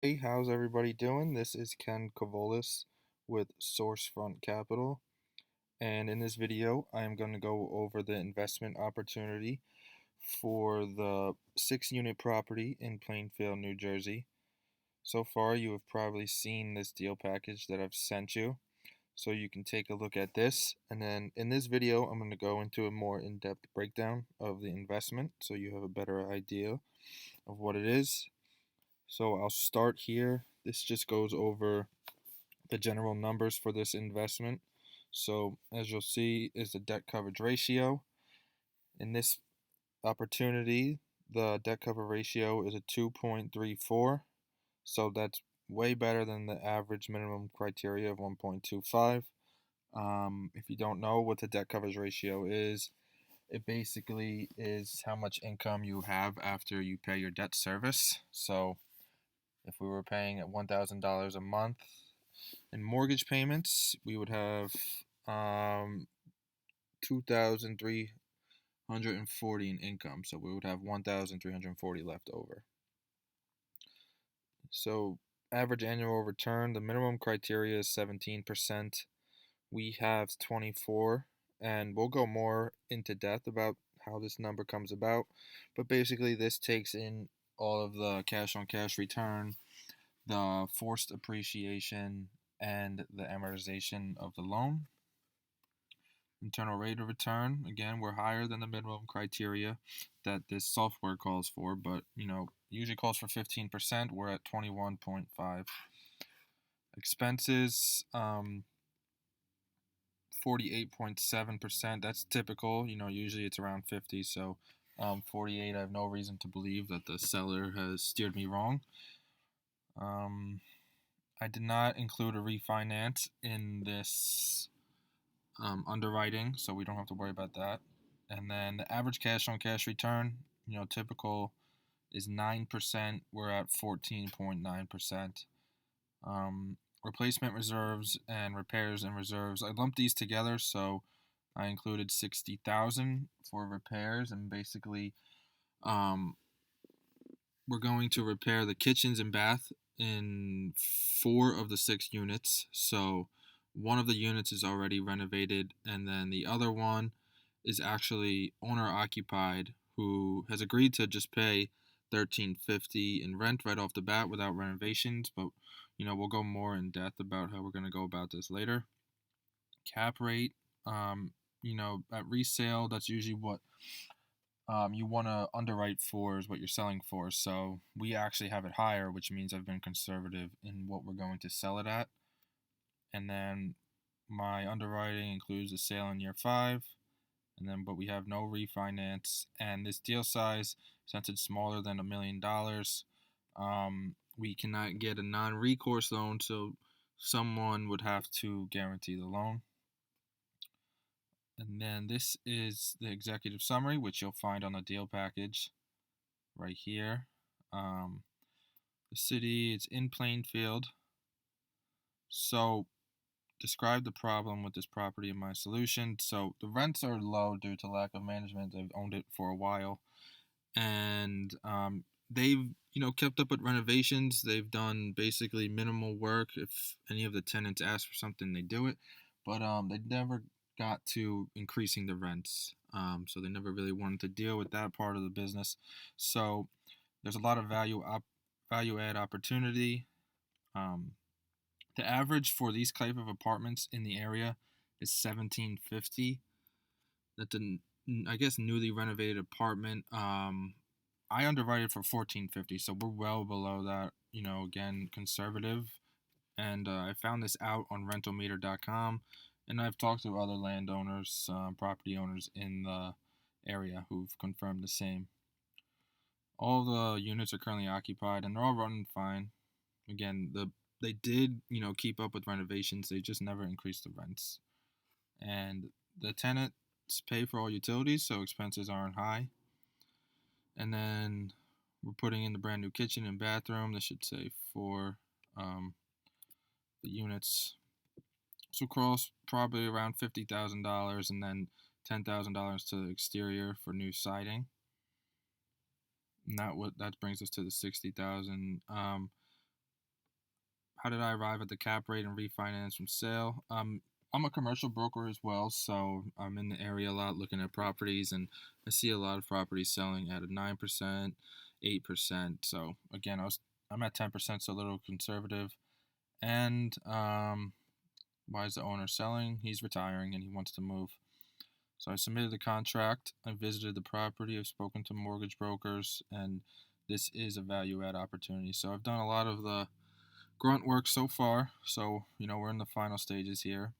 Hey, how's everybody doing? This is Ken Kavolis with Sourcefront Capital, and in this video, I am going to go over the investment opportunity for the 6-unit property in Plainfield, New Jersey. So far, you have probably seen this deal package that I've sent you, so you can take a look at this. And then in this video, I'm going to go into a more in-depth breakdown of the investment so you have a better idea of what it is. So I'll start here. This just goes over the general numbers for this investment. So as you'll see is the debt coverage ratio. In this opportunity, the debt cover ratio is a 2.34. So that's way better than the average minimum criteria of 1.25. If you don't know what the debt coverage ratio is, it basically is how much income you have after you pay your debt service. So if we were paying at $1,000 a month in mortgage payments, we would have 2,340 in income. So we would have 1,340 left over. So average annual return, the minimum criteria is 17%. We have 24, and we'll go more into depth about how this number comes about. But basically, this takes in all of the cash on cash return, the forced appreciation, and the amortization of the loan. Internal rate of return, again, we're higher than the minimum criteria that this software calls for, but usually calls for 15%. We're at 21.5. Expenses, 48.7%. That's typical. Usually it's around 50. So 48, I have no reason to believe that the seller has steered me wrong. I did not include a refinance in this underwriting, so we don't have to worry about that. And then the average cash on cash return, typical is 9%. We're at 14.9%. Replacement reserves and repairs and reserves, I lumped these together, so I included 60,000 for repairs, and basically we're going to repair the kitchens and bath in 4 of the 6 units. So one of the units is already renovated, and then the other one is actually owner occupied, who has agreed to just pay $13.50 in rent right off the bat without renovations. But we'll go more in depth about how we're going to go about this later. Cap rate, at resale, that's usually what you want to underwrite for, is what you're selling for. So we actually have it higher, which means I've been conservative in what we're going to sell it at. And then my underwriting includes a sale in year 5, but we have no refinance. And this deal size, since it's smaller than $1 million, we cannot get a non-recourse loan, so someone would have to guarantee the loan. And then this is the executive summary, which you'll find on the deal package right here. The city, it's in Plainfield. So describe the problem with this property and my solution. So the rents are low due to lack of management. They've owned it for a while, and they've kept up with renovations. They've done basically minimal work. If any of the tenants ask for something, they do it, but they never got to increasing the rents. So they never really wanted to deal with that part of the business. So there's a lot of value add opportunity. The average for these type of apartments in the area is $17.50. That's I guess newly renovated apartment. I underwrite for $14.50, so we're well below that. Again, conservative. And I found this out on rentalmeter.com, and I've talked to other landowners, property owners in the area who've confirmed the same. All the units are currently occupied, and they're all running fine. Again, they did keep up with renovations. They just never increased the rents, and the tenants pay for all utilities, so expenses aren't high. And then we're putting in the brand new kitchen and bathroom. This should say for the units. So cost probably around $50,000, and then $10,000 to the exterior for new siding. And that brings us to the $60,000. how did I arrive at the cap rate and refinance from sale? I'm a commercial broker as well, so I'm in the area a lot looking at properties, and I see a lot of properties selling at a 9%, 8%. So again, I'm at 10%, so a little conservative. And why is the owner selling? He's retiring and he wants to move. So I submitted the contract. I visited the property. I've spoken to mortgage brokers, and this is a value add opportunity. So I've done a lot of the grunt work so far. So we're in the final stages here.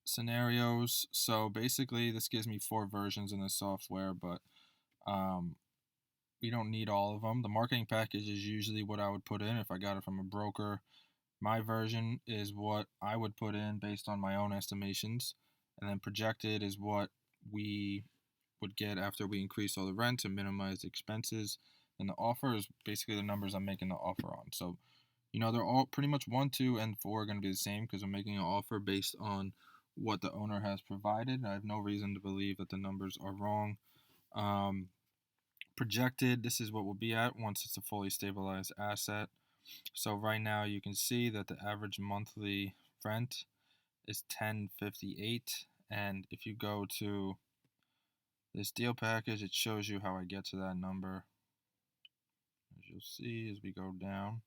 Scenarios. So basically, this gives me 4 versions in the software, but we don't need all of them. The marketing package is usually what I would put in if I got it from a broker. My version is what I would put in based on my own estimations, and then projected is what we would get after we increase all the rent to minimize the expenses. And the offer is basically the numbers I'm making the offer on. So, they're all pretty much 1, 2, and 4 are going to be the same because I'm making an offer based on what the owner has provided. I have no reason to believe that the numbers are wrong. Projected, this is what we'll be at once it's a fully stabilized asset. So right now you can see that the average monthly rent is $10.58, and if you go to this deal package, it shows you how I get to that number. As you'll see as we go down,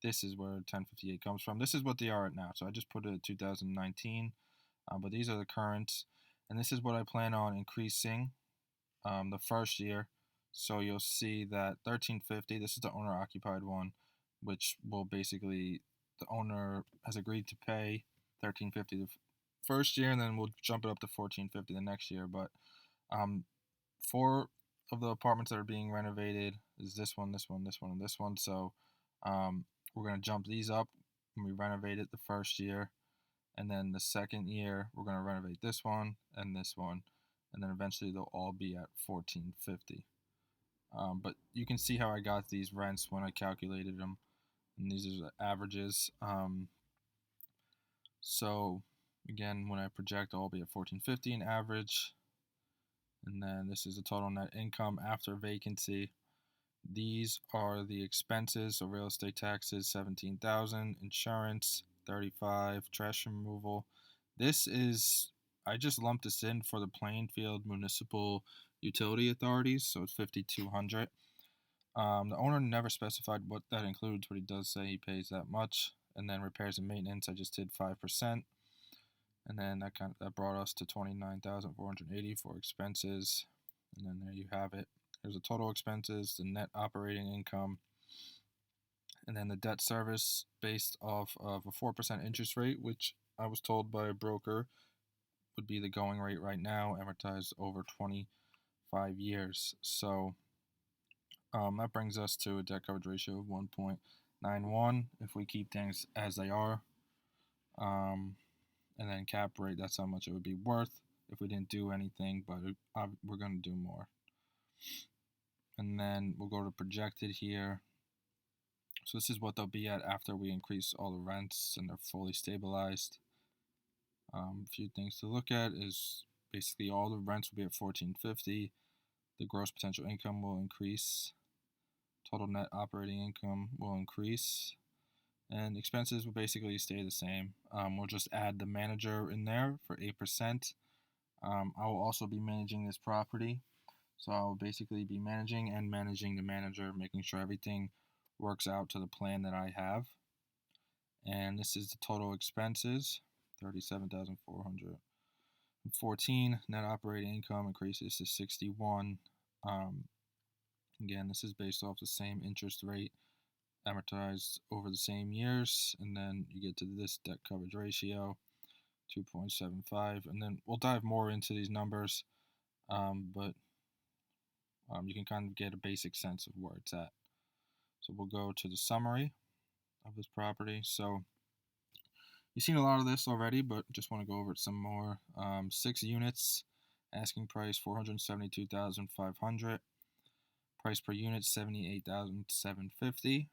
this is where $10.58 comes from. This is what they are at now. So I just put it at 2019, but these are the currents, and this is what I plan on increasing the first year. So you'll see that $13.50. This is the owner occupied one, which will basically the owner has agreed to pay $13.50 the first year, and then we'll jump it up to $14.50 the next year. But 4 of the apartments that are being renovated is this one, this one, this one, and this one. So we're going to jump these up when we renovate it the first year, and then the second year we're going to renovate this one, and then eventually they'll all be at $14.50. But you can see how I got these rents when I calculated them, and these are the averages. So again, when I project, I'll be at $14.50 an average, and then this is the total net income after vacancy. These are the expenses. So real estate taxes, $17,000, insurance, $35,000, trash removal. This is, I just lumped this in for the Plainfield Municipal Utility Authorities, so it's $5,200. The owner never specified what that includes, but he does say he pays that much. And then repairs and maintenance, I just did 5%, and then that brought us to $29,480 for expenses. And then there you have it. There's the total expenses, the net operating income, and then the debt service based off of a 4% interest rate, which I was told by a broker would be the going rate right now, amortized over 25 years. So that brings us to a debt coverage ratio of 1.91 if we keep things as they are. And then cap rate, that's how much it would be worth if we didn't do anything, but we're going to do more. And then we'll go to projected here. So this is what they'll be at after we increase all the rents and they're fully stabilized. A few things to look at is basically all the rents will be at $14.50. The gross potential income will increase. Total net operating income will increase. And expenses will basically stay the same. We'll just add the manager in there for 8%. I will also be managing this property. So I will basically be managing the manager, making sure everything works out to the plan that I have. And this is the total expenses, $37,414. Net operating income increases to 61. Again, this is based off the same interest rate, amortized over the same years, and then you get to this debt coverage ratio, 2.75, and then we'll dive more into these numbers, but you can kind of get a basic sense of where it's at. So we'll go to the summary of this property. So you've seen a lot of this already, but just want to go over it some more. 6 units, asking price $472,500, price per unit $78,750.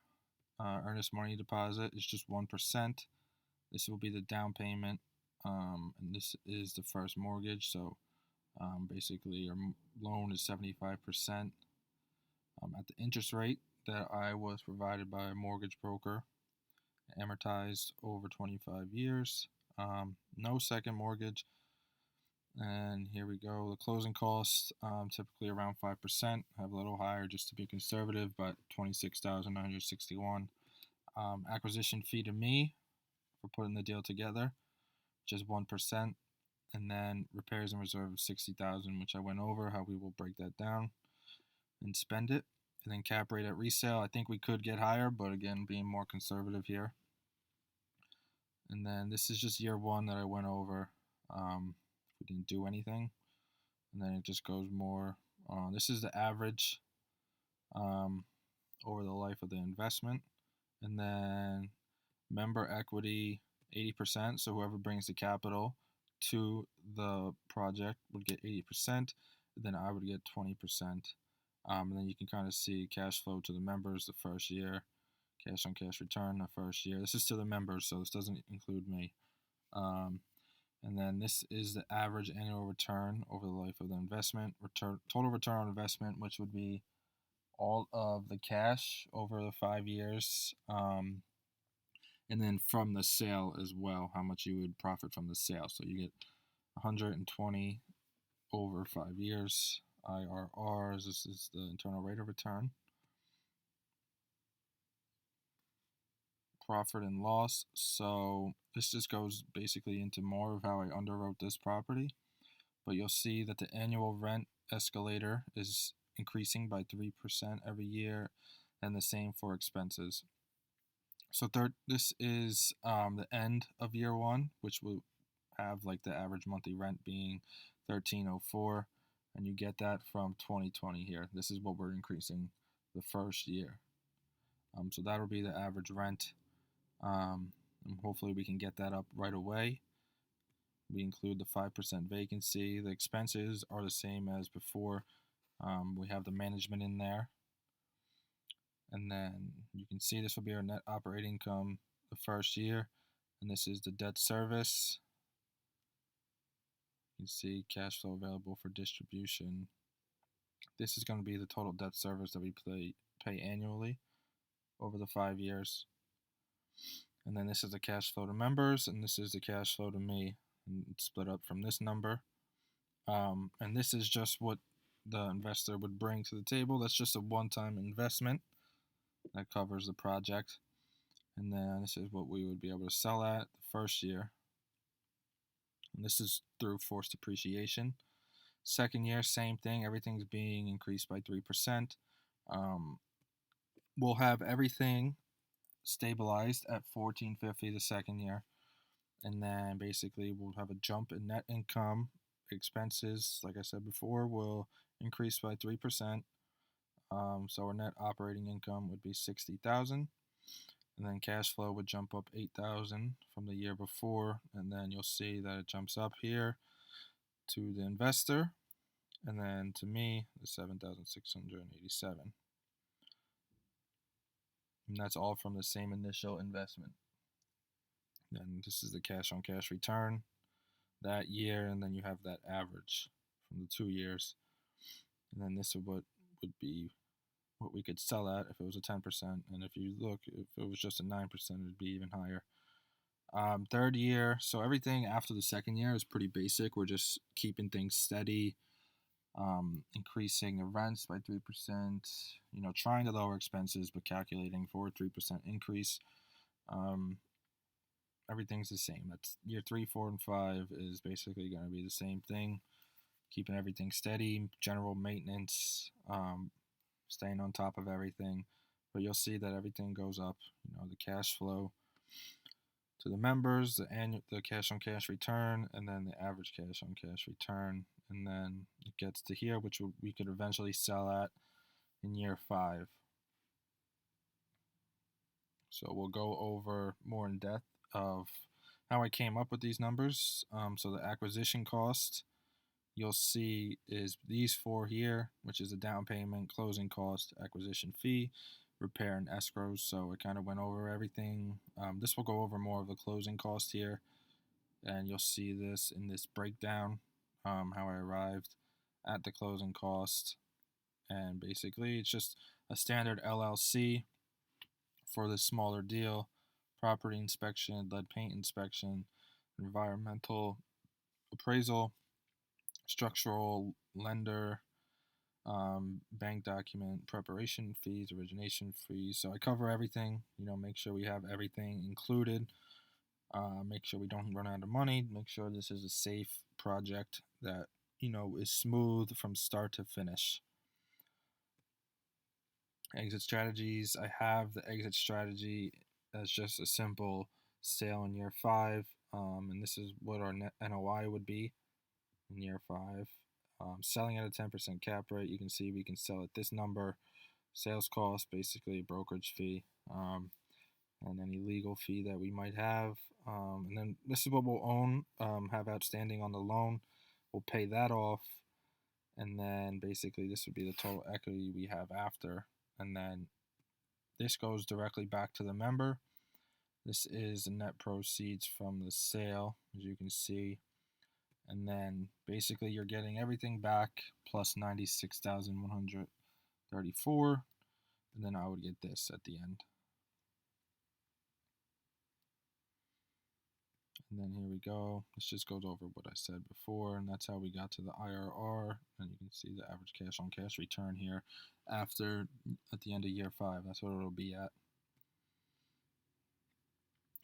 Earnest money deposit is just 1%. This will be the down payment, and this is the first mortgage. So basically, your loan is 75%. At the interest rate, that I was provided by a mortgage broker, amortized over 25 years. No second mortgage. And here we go. The closing costs, typically around 5%. I have a little higher just to be conservative, but 26,961. Acquisition fee to me for putting the deal together, just 1%. And then repairs and reserve of 60,000, which I went over how we will break that down and spend it. And then cap rate at resale, I think we could get higher, but again, being more conservative here. And then this is just year one that I went over. We didn't do anything. And then it just goes more. This is the average over the life of the investment. And then member equity, 80%. So whoever brings the capital to the project would get 80%. Then I would get 20%. And then you can kind of see cash flow to the members the first year, cash on cash return the first year. This is to the members, so this doesn't include me. And then this is the average annual return over the life of the investment, total return on investment, which would be all of the cash over the 5 years, and then from the sale as well, how much you would profit from the sale. So you get 120 over 5 years. IRRs, this is the internal rate of return. Profit and loss. So this just goes basically into more of how I underwrote this property. But you'll see that the annual rent escalator is increasing by 3% every year, and the same for expenses. So this is the end of year one, which will have like the average monthly rent being $1,304, and you get that from 2020 here. This is what we're increasing the first year. So that'll be the average rent, and hopefully we can get that up right away. We include the 5% vacancy. The expenses are the same as before. We have the management in there. And then you can see this will be our net operating income the first year. And this is the debt service. You can see cash flow available for distribution. This is going to be the total debt service that we pay annually over the 5 years. And then this is the cash flow to members, and this is the cash flow to me, and it's split up from this number. And this is just what the investor would bring to the table. That's just a one-time investment that covers the project. And then this is what we would be able to sell at the first year. And this is through forced depreciation. Second year, same thing. Everything's being increased by 3%. We'll have everything stabilized at $1,450 the second year. And then basically we'll have a jump in net income. Expenses, like I said before, will increase by 3%. So our net operating income would be $60,000, and then cash flow would jump up $8,000 from the year before, and then you'll see that it jumps up here to the investor, and then to me, the $7,687, and that's all from the same initial investment. Then this is the cash on cash return that year, and then you have that average from the 2 years, and then this is what would be what we could sell at if it was a 10%, and if you look, if it was just a 9%, it'd be even higher. Third year, so everything after the second year is pretty basic. We're just keeping things steady, increasing the rents by 3%, trying to lower expenses, but calculating for a 3% increase. Everything's the same. That's year 3, 4, and 5 is basically going to be the same thing, keeping everything steady, general maintenance, staying on top of everything. But you'll see that everything goes up. The cash flow to the members, the cash on cash return, and then the average cash on cash return, and then it gets to here, which we could eventually sell at in year 5. So we'll go over more in depth of how I came up with these numbers. So the acquisition cost, you'll see, is these 4 here, which is the down payment, closing cost, acquisition fee, repair, and escrows. So I kind of went over everything. This will go over more of the closing cost here, and you'll see this in this breakdown, how I arrived at the closing cost. And basically it's just a standard LLC for the smaller deal, property inspection, lead paint inspection, environmental appraisal, structural lender, bank document preparation fees, origination fees. So I cover everything. Make sure we have everything included. Make sure we don't run out of money. Make sure this is a safe project that is smooth from start to finish. Exit strategies. I have the exit strategy as just a simple sale in year 5, and this is what our net NOI would be in year 5. Selling at a 10% cap rate. You can see we can sell at this number. Sales cost, basically a brokerage fee, and any legal fee that we might have. And then this is what we'll own, have outstanding on the loan. We'll pay that off, and then basically this would be the total equity we have after. And then this goes directly back to the member. This is the net proceeds from the sale, as you can see. And then basically you're getting everything back plus 96,134. And then I would get this at the end. And then here we go. This just goes over what I said before, and that's how we got to the IRR. And you can see the average cash on cash return here at the end of year 5. That's what it'll be at.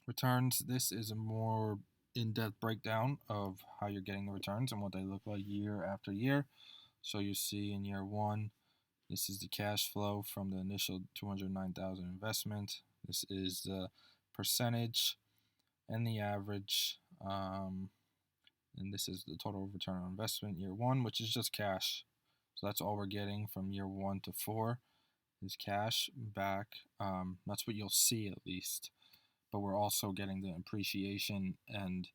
Returns. This is a more in-depth breakdown of how you're getting the returns and what they look like year after year. So you see in year 1, this is the cash flow from the initial $209,000 investment. This is the percentage and the average, and this is the total return on investment year 1, which is just cash. So that's all we're getting from year 1 to 4 is cash back. That's what you'll see at least. But we're also getting the appreciation and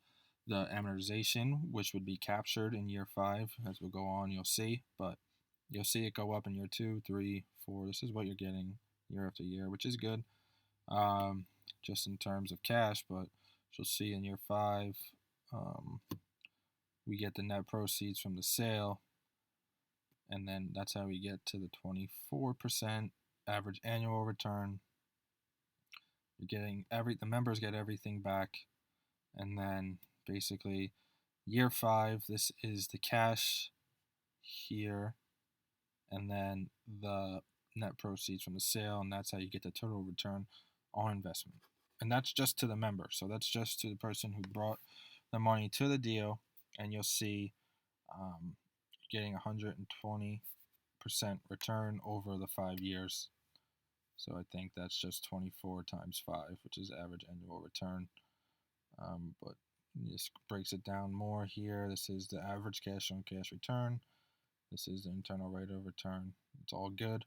the amortization, which would be captured in year 5. As we go on, you'll see. But you'll see it go up in year 2, 3, 4. This is what you're getting year after year, which is good, just in terms of cash. But you'll see in year 5, we get the net proceeds from the sale, and then that's how we get to the 24% average annual return. You're getting the members get everything back, and then basically year 5, this is the cash here, and then the net proceeds from the sale, and that's how you get the total return on investment. And that's just to the member. So that's just to the person who brought the money to the deal, and you'll see getting 120% return over the 5 years. So I think that's just 24 times 5, which is average annual return. But this breaks it down more here. This is the average cash on cash return. This is the internal rate of return. It's all good.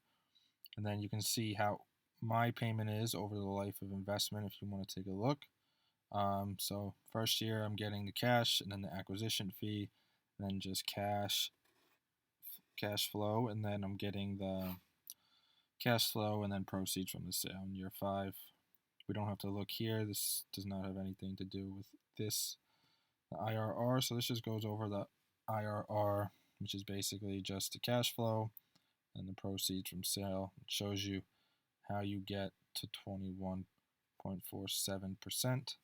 And then you can see how my payment is over the life of investment if you want to take a look. So first year I'm getting the cash and then the acquisition fee, and then just cash flow, and then I'm getting the cash flow and then proceeds from the sale in year 5. We don't have to look here. This does not have anything to do with this, the IRR. So this just goes over the IRR, which is basically just the cash flow and the proceeds from sale. It shows you how you get to 21.47%.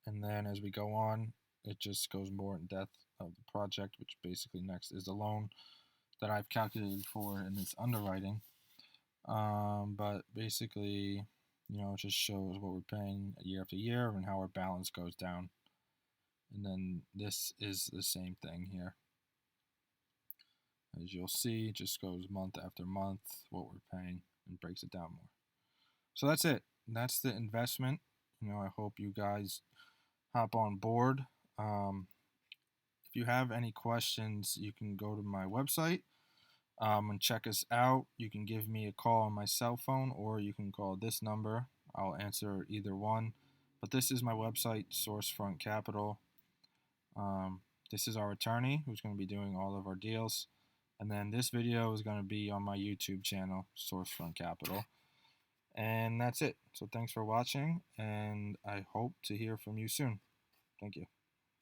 And then as we go on, it just goes more in depth of the project, which basically next is the loan that I've calculated for in this underwriting. But basically, it just shows what we're paying year after year and how our balance goes down. And then this is the same thing here. As you'll see, it just goes month after month, what we're paying, and breaks it down more. So that's it. That's the investment. I hope you guys hop on board. If you have any questions, you can go to my website and check us out. You can give me a call on my cell phone, or you can call this number. I'll answer either one. But this is my website, Sourcefront Capital. This is our attorney who's going to be doing all of our deals. And then this video is going to be on my YouTube channel, Sourcefront Capital. And that's it. So thanks for watching, and I hope to hear from you soon. Thank you.